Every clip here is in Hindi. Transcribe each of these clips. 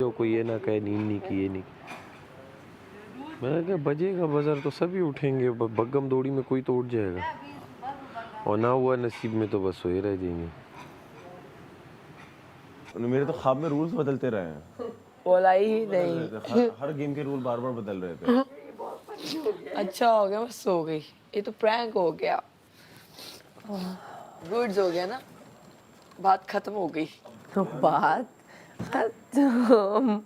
जो कोई ये ना कहे नींद नहीं की, ये नहीं। मैंने कहा बजेगा बजर तो सभी उठेंगे, बग्गम दौड़ी में कोई तो उठ जाएगा, और ना हुआ नसीब में तो बस सोए रह जाएंगे। मेरे तो ख्वाब में रूल्स बदलते रहे हैं। बोला ही नहीं। हर गेम के रूल बार बार बदल रहे थे। अच्छा हो गया, मैं सो गई। ये तो प्रैंक हो गया, गुड्स हो गया ना, बात खत्म हो गई। तो बात खत्म।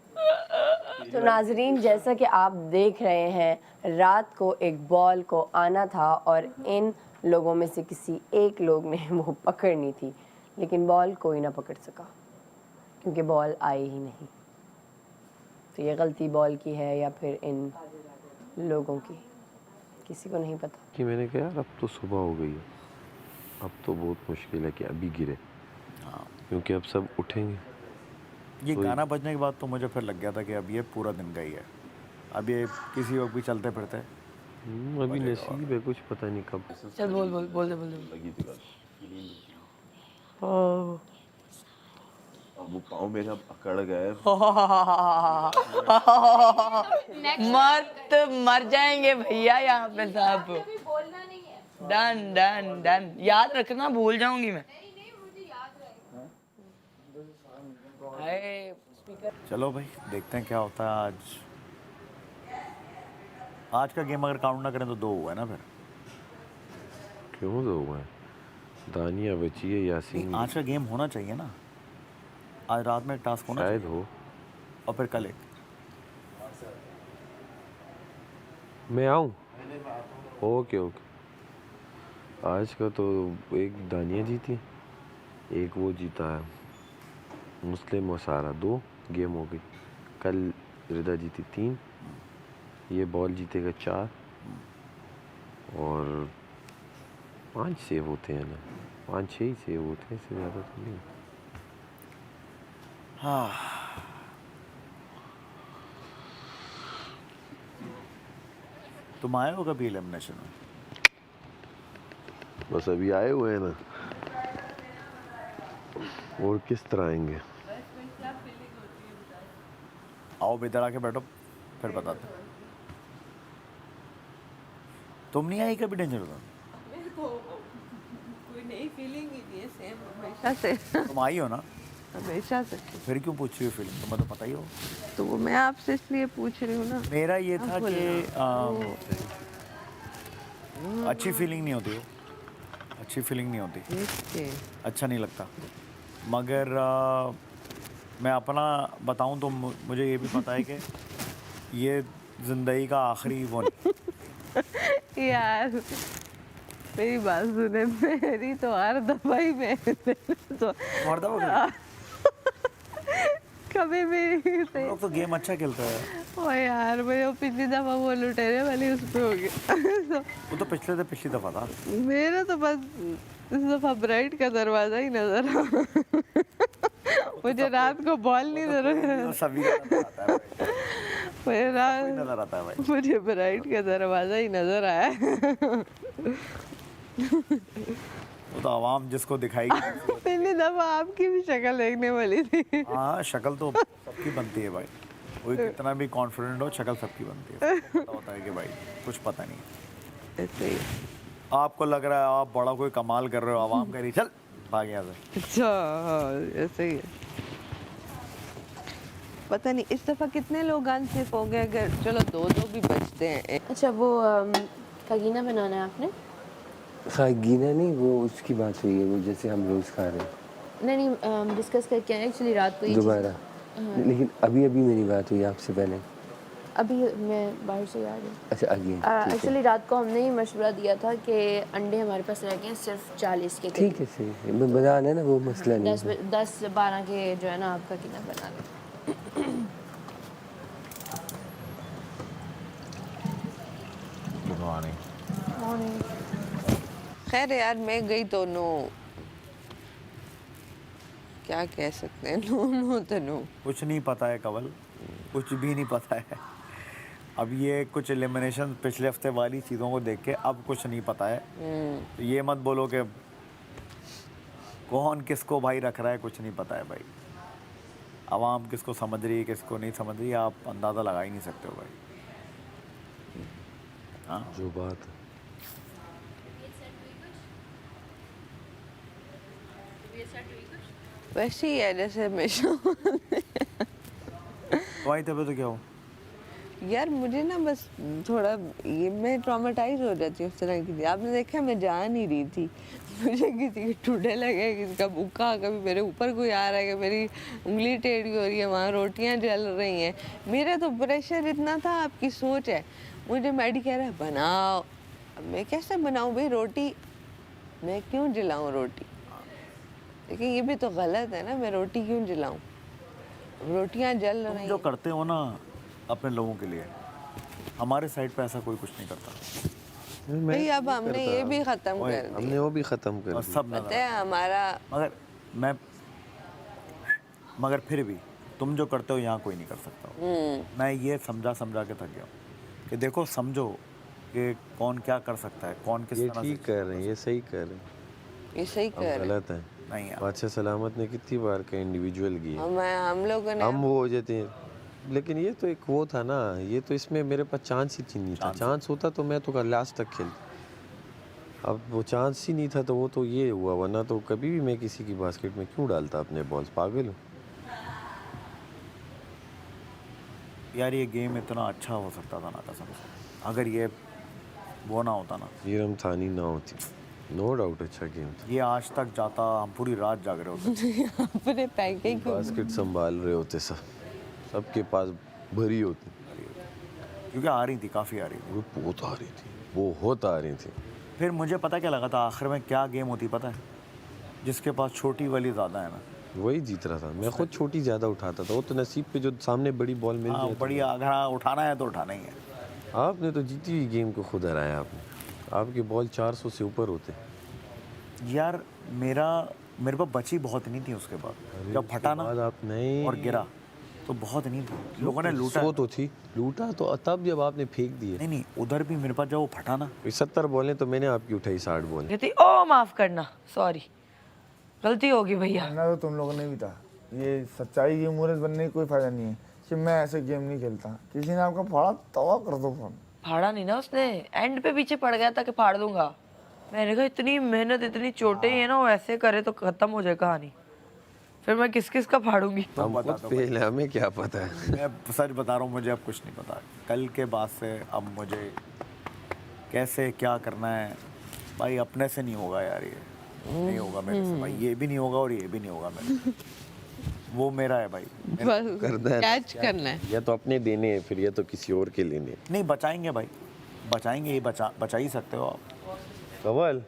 तो नाजरीन, जैसा कि आप देख रहे हैं, रात को एक बॉल को आना था और इन लोगों में से किसी एक लोग ने वो पकड़नी थी, लेकिन बॉल कोई ना पकड़ सका क्योंकि बॉल आई ही नहीं। तो ये गलती बॉल की है या फिर इन लोगों की, किसी को नहीं पता। कि मैंने कहा यार अब तो सुबह हो गई है, अब तो बहुत मुश्किल है कि अभी गिरे, क्योंकि अब सब उठेंगे। ये गाना बजने के बाद तो मुझे फिर लग गया था कि अब ये पूरा दिन का ही है, अब ये किसी वक्त भी चलते फिरते। अभी नसीब है, कुछ पता नहीं कब। चल बोल बोल बोल दे बोल दे। लगी थी बात। ओह, अब वो पाँव मेरा अकड़ गए। मर जाएंगे भैया यहाँ पे सब। डन डन डन, याद रखना, भूल जाऊंगी मैं। चलो भाई देखते हैं क्या होता है आज। आज का गेम अगर काउंट ना करें तो 2 हुआ है ना फिर। क्यों तो हुआ है? दानिया बची है, यासीन आज का गेम होना चाहिए ना, आज रात में एक टास्क होना शायद चाहिए। हो। और फिर कल एक। मैं आऊँ? Okay okay. आज का तो एक दानिया जीती, एक वो जीता है मुस्लिम और सारा, 2 गेम हो गई। कल रिदा जीती 3, ये बॉल जीतेगा 4, और 5 सेव होते हैं ना, 5-6 ही सेव होते हैं, इससे ज़्यादा तो नहीं। हाँ, तुम आए हो कभी एलिमिनेशन में? बस अभी आए हुए हैं ना, और किस तरह आएंगे। आओ इधर आके बैठो फिर बताते हैं। तुम नहीं आई कभी डेंजर जोन? कोई नई फीलिंग ही नहीं है, सेम हमेशा से। तुम आई हो ना? हमेशा से। तो फिर क्यों पूछ रही हो फीलिंग, तुम्हें तो पता ही हो। तो वो मैं आपसे इसलिए पूछ रही हूँ ना। मेरा ये था कि अच्छी फीलिंग नहीं होती हो, अच्छी फीलिंग नहीं होती, अच्छा नहीं लगता। मगर मैं अपना बताऊं तो मुझे ये भी पता है कि ये ज़िंदगी का आखिरी वो नहीं। यार मेरी बात सुने, मेरी तो हर दफा ही मैं तो हर दफा कभी भी से लोग तो गेम अच्छा खेलता है। ओ यार मैं वो पिछली दफा वो लुटेरे वाली उस पे हो गया। वो तो पिछली दफा था। मेरा तो बस इस दफा ब्राइट का दरवाजा ही नजर आ। मुझे रात को बॉल नहीं नजर सभी नजर आता है भाई। मुझे ब्राइट का दरवाजा ही नजर आया। वो तो आवाम जिसको दिखाएगी। पहली दफा आपकी भी शक्ल देखने वाली थी। हाँ, शक्ल तो सबकी बनती है भाई, कोई कितना भी कॉन्फिडेंट हो, शक्ल सबकी बनती है। पता होता है कि भाई कुछ पता नहीं। ऐसे ही। आपको लग रहा है आप बड़ा कोई कमाल कर रहे हो, आवाम कह रही चल भाग यहाँ से। अच्छा हाँ, ऐसे ही है। पता नहीं इस दफा कितने लोग अनसेफ हो गए। अगर चलो 2-2 भी बचते हैं। अच्छा, वो कगीना बनाना है आपने? हाँ, गीना नहीं, वो उसकी बात हुई है, वो जैसे हम रोज़ खा रहे हैं। नहीं, डिस्कस करके आए एक्चुअली रात को ये दोबारा। लेकिन अभी अभी मेरी बात हुई आपसे पहले। अभी मैं बाहर से आ रही हूँ। अच्छा, अगेन एक्चुअली रात को हमने ही मशवरा दिया था कि अंडे हमारे पास रह गए हैं सिर्फ 40 के। ठीक है, सही है, मैं बनाना ना वो मसला नहीं है। 10-12 के जो है ना आपका कितना बना लो। खैर यार मैं गई तो नो, क्या कह सकते हैं, नो तो नो। कुछ नहीं पता है कवल, कुछ भी नहीं पता है। अब ये कुछ एलिमिनेशन पिछले हफ्ते वाली चीज़ों को देख के अब कुछ नहीं पता है। तो ये मत बोलो कि कौन किसको भाई रख रहा है, कुछ नहीं पता है भाई। आवाम किसको समझ रही है किसको नहीं समझ रही है, आप अंदाज़ा लगा ही नहीं सकते हो भाई। हाँ जो बात है। वैसे ही है जैसे हमेशा। तुम्हारी तबीयत तो क्या हो? यार मुझे ना बस थोड़ा ये मैं ट्रॉमेटाइज हो जाती हूँ उस तरह की। आपने देखा मैं जा नहीं रही थी, मुझे किसी के ठुडे लगे, किसी का भूखा, कभी मेरे ऊपर कोई आ रहा है कि मेरी उंगली टेढ़ी हो रही है, वहाँ रोटियाँ जल रही हैं। मेरा तो प्रेशर इतना था, आपकी सोच है। मुझे मैडी कह रहा है बनाओ, अब मैं कैसे बनाऊँ भाई रोटी, मैं क्यों जलाऊँ रोटी? लेकिन ये भी तो गलत है ना, मैं रोटी क्यों जलाऊँ? रोटियाँ जल तुम रही जो हैं। करते हो ना अपने लोगों के लिए, हमारे साइड पे ऐसा कोई कुछ नहीं करता। भाई अब हमने ये भी खत्म ओए, कर दिया। हमने वो भी ख़त्म कर और दिया। सब पता नजर है हमारा मगर फिर भी तुम जो करते हो यहाँ कोई नहीं कर सकता हो। मैं ये समझा के थक गया हूँ कि देखो समझो कि कौन क्या कर सकता है, कौन किस ये तरह ठीक कर रहे हैं, ये सही कर रहे हैं। ये सही हम कर रहे हैं। गलत है। नहीं यार। बादशाह सलामत ने कितनी बार का इंडिविजुअल किया, हम लोगों ने हम वो हो जाते हैं। लेकिन ये तो एक वो था ना, ये तो इसमें मेरे पास चांस ही नहीं था। चांस होता तो मैं तो लास्ट तक खेलता। अब वो चांस ही नहीं था तो वो तो ये हुआ, वरना तो कभी भी मैं किसी की बास्केट में क्यों डालता अपने बॉल्स, पागल हूँ। यार ये गेम इतना अच्छा हो सकता था ना कसम से, अगर ये वो ना होता ना, ये रमथानी ना होती, नो डाउट अच्छा गेम था। ये आज तक जाता, हम पूरी रात जाग रहे होते। अपने पैकेज को बास्केट संभाल रहे होते सबके पास भरी होती। क्योंकि आ रही थी, काफ़ी आ रही थी। वो बहुत आ रही थी, बहुत आ रही थी। फिर मुझे पता क्या लगा था आखिर में क्या गेम होती पता है, जिसके पास छोटी वाली ज़्यादा है ना वही जीत रहा था। मैं खुद छोटी ज़्यादा उठाता था, वो तो नसीब पे जो सामने बड़ी बॉल मिल हाँ जाए। बढ़िया, अगर उठाना है तो उठाना ही है। आपने तो जीती हुई गेम को खुद हराया आपने। आपकी बॉल 400 से ऊपर होते। यार मेरे पास बची बहुत नहीं थी उसके बाद, जब फटा ना बाद आप नहीं और गिरा तो बहुत नहीं थी, लोगों ने लूटा। 100 तो थी, लूटा तो तब जब आपने फेंक दिए। नहीं उधर भी मेरे पास जब वो फटा ना, 70 बॉलें तो मैंने आपकी उठाई, 60 बॉलें। कहती ओ माफ करना, सॉरी गलती होगी भैया। ना तो तुम लोगों ने भी था। ये सच्चाई की मूर्त बनने की कोई फायदा नहीं है कि मैं ऐसे गेम नहीं खेलता। किसी ने आपका फाड़ा तवा कर दो फोन। फाड़ा नहीं ना उसने, एंड पे पीछे पड़ गया था कि फाड़ दूंगा। मैंने कहा इतनी मेहनत, इतनी चोटें हैं ना, वो ऐसे करे तो खत्म हो जाए कहानी। फिर मैं किस किस का फाड़ूंगी। हम खुद फेल है, हमें क्या पता है। मैं सच बता रहा हूँ, मुझे अब कुछ नहीं पता। कल के बाद से अब मुझे कैसे क्या करना है भाई, अपने से नहीं होगा यार, ये नहीं होगा मेरे से भाई, ये भी नहीं होगा और ये भी नहीं होगा मेरे से। वो मेरा है भाई, बस करना है। कैच करना है। या तो अपने देने हैं फिर, या तो किसी और के लेने हैं। नहीं बचाएंगे भाई, बचाएंगे, ये बचा ही सकते हो आप। कवल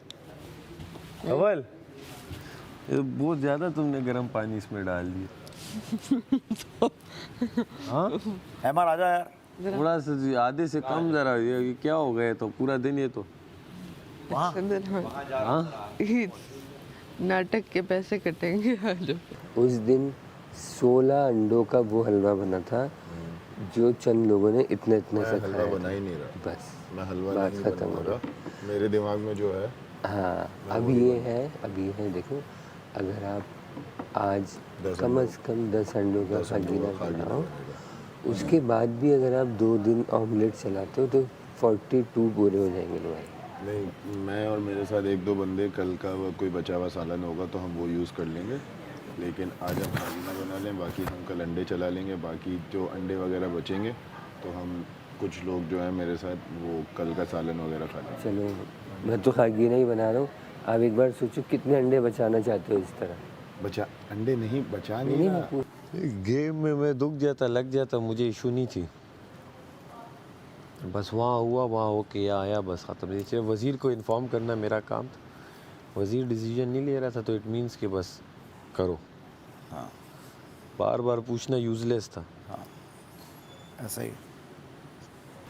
ये बहुत ज़्यादा तुमने गर्म पानी इसमें डाल दिया। हाँ हैमा राजा यार, थोड़ा सा जी, आधे से कम जरा। ये क्या हो गया, तो पूरा दिन ये तो हाँ नाटक के पैसे कटेंगे आज। उस दिन 16 अंडों का वो हलवा बना था जो चंद लोगों ने इतना इतना सा हलवा खाया। बना ही नहीं रहा, बस मैं हलवा बात नहीं खत्म हो बनाऊंगा। मेरे दिमाग में जो है हाँ, अब ये है देखो, अगर आप आज कम से कम 10 अंडों का खागीना बनाओ, उसके बाद भी अगर आप 2 दिन ऑमलेट चलाते हो तो 42 पूरे हो जाएंगे भाई। नहीं, मैं और मेरे साथ 1-2 बंदे, कल का वो कोई बचा हुआ सालन होगा तो हम वो यूज़ कर लेंगे। लेकिन आज हम खाना बना लें, बाकी हम कल अंडे चला लेंगे। बाकी जो अंडे वगैरह बचेंगे तो हम कुछ लोग जो है मेरे साथ वो कल का सालन वगैरह खा लेंगे। चलो, मैं तो खागीना ही बना रहा हूँ। आप एक बार सोचो कितने अंडे बचाना चाहते हो इस तरह। बचा अंडे नहीं, बचा नहीं रहा। गेम में मैं दुख जाता, लग जाता, मुझे इशू नहीं थी। बस वहाँ हुआ, वहाँ होके आया, बस ख़त्म। नीचे वज़ीर को इन्फॉर्म करना मेरा काम था। वज़ीर डिसीजन नहीं ले रहा था तो इट मीन्स कि बस करो। हाँ बार बार पूछना यूज़लेस था। हाँ ऐसा ही।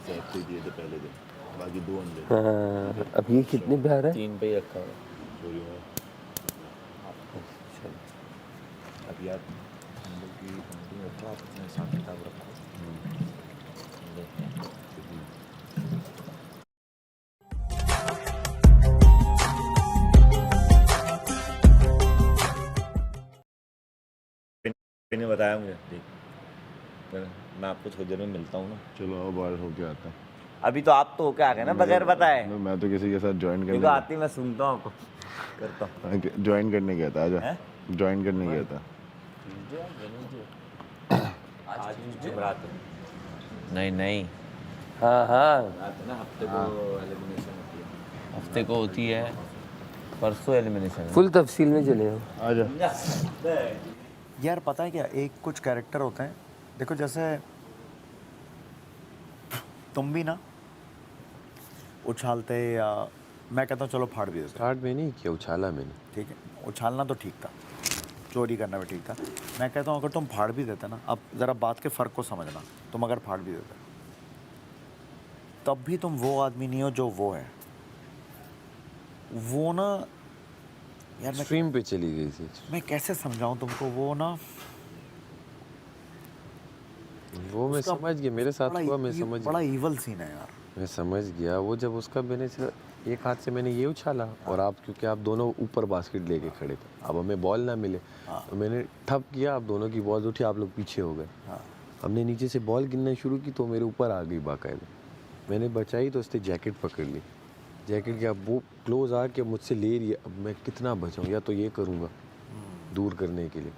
सेट दिए थे पहले दिन, बाकी 2 अंडे हाँ, अब ये कितने पे आ रहा है? 3 पे ही रखा हुआ चोरी हुआ। अब यार हम लोग की कंपनी रखो, आप अपने हिसाब किताब रखो। ने बताया मुझे। देख मैं आपको थोड़ी देर में मिलता हूँ ना। चलो आओ बाहर होके आता हूँ। अभी तो आप तो होके आ गए ना बगैर बताए। मैं तो किसी के साथ ज्वाइन देखो करने आती मैं सुनता हूँ आपको करता हूँ। ज्वाइन करने गया था। आजा हैं? ज्वाइन करने गया था। आज जुमेरात है। नहीं नहीं हाँ हाँ रात है ना, हफ्ते को एलिमिनेशन होती है। हफ्ते को होती है, परसों एलिमिनेशन है। फुल तफसील में चले हो। आजा। यार पता है क्या, एक कुछ कैरेक्टर होते हैं, देखो जैसे तुम भी ना उछालते या मैं कहता हूँ चलो फाड़ भी देते, स्टार्ट में नहीं किया, उछाला मैंने। ठीक है उछालना तो ठीक था, चोरी करना भी ठीक था। मैं कहता हूँ अगर तुम फाड़ भी देते ना, अब ज़रा बात के फ़र्क को समझना, तुम अगर फाड़ भी देते तब भी तुम वो आदमी नहीं हो जो वो है। वो ना यार मैं स्ट्रीम पे चली गई थी। मैं कैसे समझाऊं तुमको, वो ना वो मैं उसका समझ गया, मेरे साथ हुआ, मैं समझ बड़ा ईवल सीन है यार। मैं समझ गया। वो जब उसका मैंने सिर्फ एक हाथ से मैंने ये उछाला और आप क्योंकि आप दोनों ऊपर बास्केट लेके खड़े थे, अब हमें बॉल ना मिले तो मैंने ठप किया, आप दोनों की बॉल उठी, आप लोग पीछे हो गए। हमने नीचे से बॉल गिनना शुरू की तो मेरे ऊपर आ गई बाकायदा। मैंने बचाई तो उसने जैकेट पकड़ ली। जैकेट के अब वो क्लोज आके मुझसे ले रही है, अब मैं कितना बचाऊँ, या तो ये करूँगा दूर करने के लिए।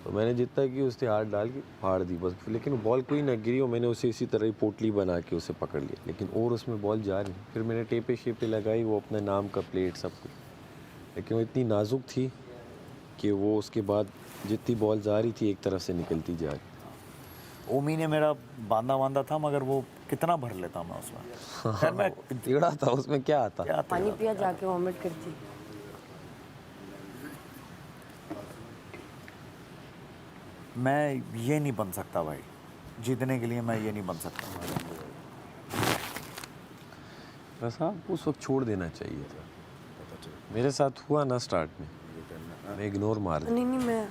तो मैंने जितना कि उसने हाथ डाल के फाड़ दी बस, लेकिन बॉल कोई ना गिरी और मैंने उसे इसी तरह ही पोटली बना के उसे पकड़ लिया, लेकिन और उसमें बॉल जा रही। फिर मैंने टेपे शेपे लगाई, वो अपना नाम का प्लेट सब कुछ, लेकिन वो इतनी नाजुक थी कि वो उसके बाद जितनी बॉल जा रही थी एक तरफ से निकलती जा रही। ओमी ने मेरा बांधा था, मगर वो कितना भर लेता मैं उसमें। खैर मैं टेढ़ा था, उसमें क्या आता। क्या पानी पिया जाके वॉमिट करती। मैं ये नहीं बन सकता भाई, जीतने के लिए मैं ये नहीं बन सकता। बस आपको उस वक्त छोड़ देना चाहिए था। मेरे साथ हुआ ना स्टार्ट में, मैं इग्नोर मार दिया। नहीं मैं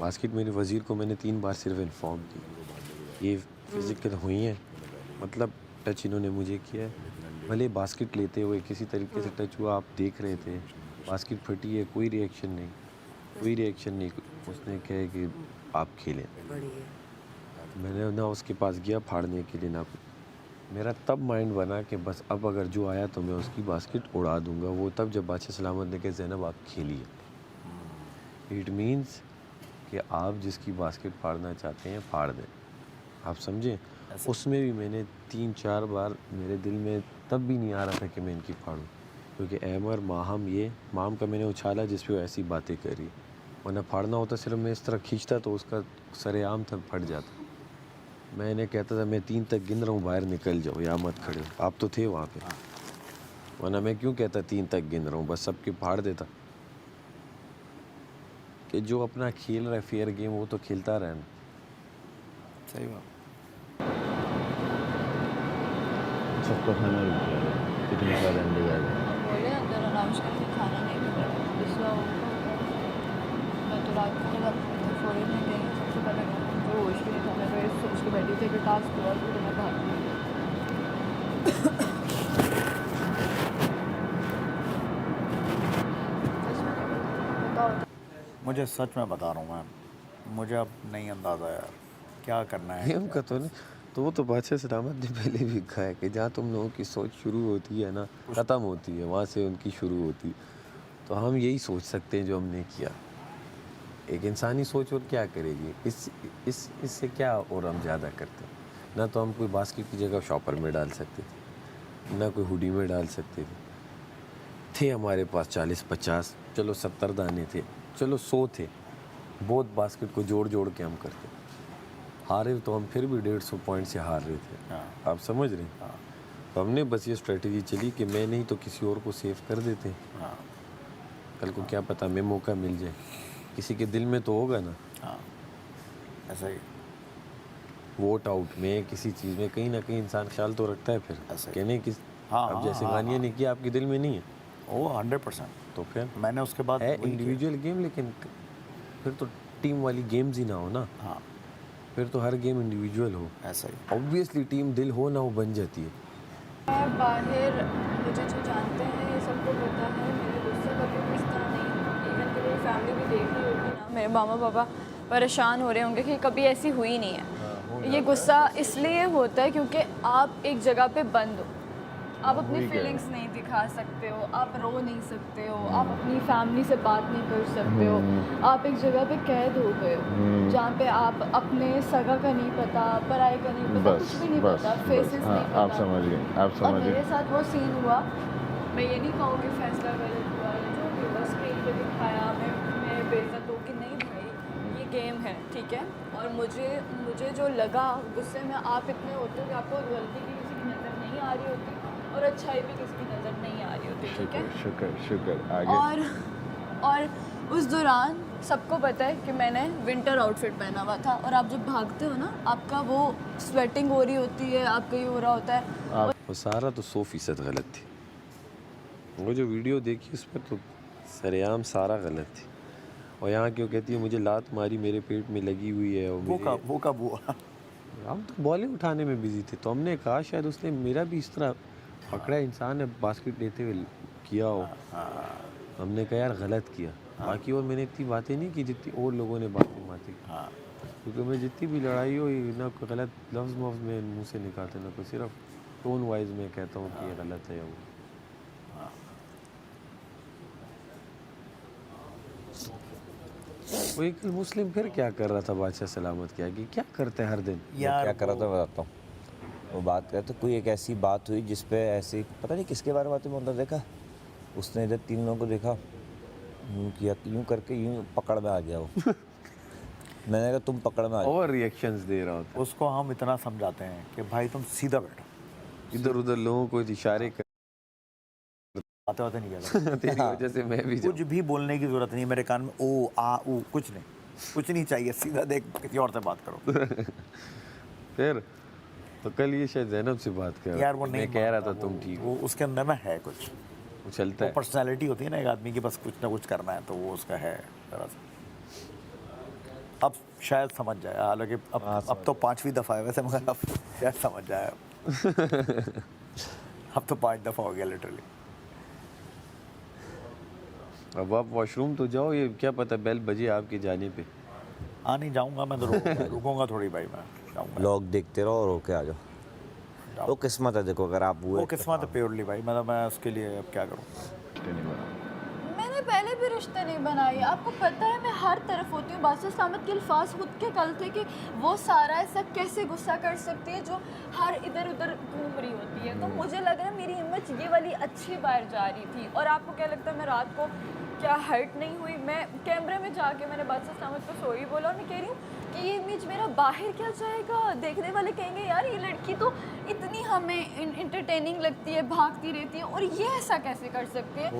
बास्केट मेरे वज़ीर को मैंने 3 बार सिर्फ इन्फॉर्म की, ये फिजिकल हुई हैं, मतलब टच इन्होंने मुझे किया है। भले बास्केट लेते हुए किसी तरीके से टच हुआ, आप देख रहे थे, बास्केट फटी है, कोई रिएक्शन नहीं, कोई रिएक्शन नहीं। उसने कहा कि आप खेलें। मैंने ना उसके पास गया फाड़ने के लिए ना कुछ। मेरा तब माइंड बना कि बस अब अगर जो आया तो मैं उसकी बास्केट उड़ा दूंगा। वो तब जब बादशाह सलामत ने कहा ज़ैनब आप खेलिए। इट मीन्स कि आप जिसकी बास्केट फाड़ना चाहते हैं फाड़ दें, आप समझें। उसमें भी मैंने 3-4 बार मेरे दिल में तब भी नहीं आ रहा था कि मैं इनकी फाड़ूं, क्योंकि अहमर माहम ये माम का मैंने उछाला जिस पे वो ऐसी बातें करी, वरना फाड़ना होता सिर्फ मैं इस तरह खींचता तो उसका सरेआम था फट जाता। मैं इन्हें कहता था मैं 3 तक गिन रहा हूँ, बाहर निकल जाओ या मत खड़े हो। आप तो थे वहाँ पे, वरना मैं क्यों कहता 3 तक गिन रहा हूँ, बस सबके फाड़ देता। कि जो अपना खेल रहा है फेयर गेम वो तो खेलता रहे ना। सही बात। सबका खाना रुक गया, कितने सारे अंडे आ गए। बोले अगर अनाउंस करके खाना नहीं मिला दूसरा मैं तो रात को जब फॉरन में गई सबसे पहले मुझे होश भी नहीं था। मैं तो ये सोच के बैठी थी कि टास्क हुआ तो मैं भाग गई। मुझे सच में बता रहा हूँ मैं, मुझे अब नहीं अंदाज़ा यार क्या करना है। गेम का तो नहीं, तो वो तो बादशाह सलामत ने पहले भी कहा है कि जहाँ तुम लोगों की सोच शुरू होती है ना ख़त्म होती है, वहाँ से उनकी शुरू होती है। तो हम यही सोच सकते हैं जो हमने किया। एक इंसानी सोच और क्या करेगी, इससे क्या और हम ज़्यादा करते हैं। ना तो हम कोई बास्केट की जगह शॉपर में डाल सकते थे, ना कोई हुडी में डाल सकते थे हमारे पास 40-50, चलो 70 दाने थे, चलो 100 थे, बहुत बास्केट को जोड़ जोड़ के हम करते। हारे तो हम फिर भी 150 पॉइंट से हार रहे थे। आप समझ रहे हैं। तो हमने बस ये स्ट्रेटजी चली कि मैं नहीं तो किसी और को सेव कर देते। कल को क्या पता मैं मौका मिल जाए, किसी के दिल में तो होगा ना। ऐसा ही वोट आउट में किसी चीज़ में कहीं ना कहीं इंसान ख्याल तो रखता है फिर कहने की। अब जैसे गानिया ने किया आपके दिल में नहीं है वो 100%। तो फिर मैंने उसके बाद है इंडिविजुअल गेम, लेकिन फिर तो टीम वाली गेम्स ही ना हो ना। हाँ फिर तो हर गेम इंडिविजुअल हो। ऐसा ही ऑब्वियसली टीम दिल हो ना हो बन जाती है। मैं बाहर मुझे जो जानते हैं ये सबको पता है, मेरे गुस्से कभी भी इस तरह नहीं। इवन कि मेरी फैमिली भी देख रही होगी ना, मेरे मामा पापा परेशान हो रहे होंगे कि कभी ऐसी हुई नहीं है। ये गुस्सा इसलिए होता है क्योंकि आप एक जगह पे बंद हो, आप अपनी फीलिंग्स नहीं दिखा सकते हो, आप रो नहीं सकते हो, आप अपनी फैमिली से बात नहीं कर सकते हो, आप एक जगह पे कैद हो गए हो जहाँ पे आप अपने सगा का नहीं पता, पराये का नहीं पता, कुछ भी नहीं पता, फेसेस नहीं पता। आप समझ गए, आप और समझ मेरे गए। साथ वो सीन हुआ, मैं ये नहीं कहूँगी फैसला गलत हुआ या जो भी हुआ, स्क्रीन पे दिखाया, मैं बेइज्जत हो कि नहीं भाई ये गेम है, ठीक है। और मुझे जो लगा गुस्से में, आप इतने होते हो कि आपको गलती की किसी की नज़र नहीं आ रही होती और अच्छाई भी किसी की नज़र नहीं आ रही होती, ठीक है। शुक्र शुक्र, आगे। और उस दौरान सबको पता है कि मैंने विंटर आउटफिट पहना हुआ था, और आप जब भागते हो ना, आपका वो स्वेटिंग हो रही होती है, आपका ये हो रहा होता है। वो सारा तो 100% गलत थी। वो जो वीडियो देखी उसमें तो सरेआम सारा गलत थी। और यहाँ क्यों कहती है मुझे लात मारी मेरे पेट में लगी हुई है, और वो कब हुआ? हम तो बॉलें उठाने में बिजी थे, तो हमने कहा शायद उसने मेरा भी इस तरह पकड़ा इंसान है बास्केट लेते हुए किया हो। हमने कहा यार गलत किया। बाकी और मैंने इतनी बातें नहीं की जितनी और लोगों ने बातें माती, क्योंकि मैं जितनी भी लड़ाई हो ना कोई गलत लफ्ज़ मफ्ज़ में मुँह से निकालते ना कोई, सिर्फ टोन वाइज में कहता हूँ कि ये गलत है या वो। वो एक मुस्लिम फिर क्या कर रहा था बादशाह सलामत के आगे, क्या करते हैं हर दिन? यार क्या कर रहा था मैं बताता हूँ। वो बात करे तो कोई एक ऐसी बात हुई जिस पे ऐसे पता नहीं किसके बारे में बात हुई, मैं देखा उसने इधर 3 लोगों को देखा, यूँ किया, यूँ करके यूँ पकड़ में आ गया वो। मैंने कहा तुम पकड़ में आ जाओ। और रिएक्शंस दे रहा होता उसको हम इतना समझाते हैं कि भाई तुम सीधा बैठो, इधर उधर लोगों को इशारे कर बातें नहीं कहता। तेरी वजह से मैं भी कुछ भी बोलने की जरूरत नहीं, मेरे कान में ओ आ ऊ कुछ नहीं चाहिए, सीधा देख किसी और से बात करो। फिर तो कल ये शायद जैनब से बात कर यार वो नहीं मैं कह रहा था मानता, तुम ठीक हो, वो उसके अंदर ना है कुछ, वो चलता वो है। पर्सनैलिटी होती है ना एक आदमी की, बस कुछ ना कुछ करना है, तो वो उसका है जरा सा। अब शायद समझ जाए, हालांकि अब तो 5वीं दफ़ा है वैसे, मगर अब शायद समझ जाए। अब तो 5 दफ़ा हो गया लिटरली। अब आप वॉशरूम तो जाओ, ये क्या पता बेल बजे आपके जाने पे। नहीं जाऊंगा मैं तो रुकूंगा थोड़ी भाई, मैं जाऊंगा। ब्लॉग देखते रहो और होके आ जाओ। वो किस्मत है, देखो अगर आप हुए वो किस्मत है प्योरली भाई, मतलब मैं उसके लिए अब क्या करूँ। मैंने पहले भी रिश्ते नहीं बनाए, आपको पता है मैं हर तरफ होती हूँ। बादशाह सलामत के अल्फाज खुद के कल थे कि वो सारा ऐसा कैसे गुस्सा कर सकती है जो हर इधर उधर घूम रही होती है। तो मुझे लग रहा है मेरी इमेज ये वाली अच्छी बाहर जा रही थी। और आपको क्या लगता है मैं रात को क्या हर्ट नहीं हुई? मैं कैमरे में जाके मैंने बादशाह सलामत को सॉरी बोला, और मैं कह रही हूँ कि ये इमेज मेरा बाहर क्या जाएगा, देखने वाले कहेंगे यार ये लड़की तो इतनी हमें इंटरटेनिंग लगती है, भागती रहती है, और ये ऐसा कैसे कर सकती है।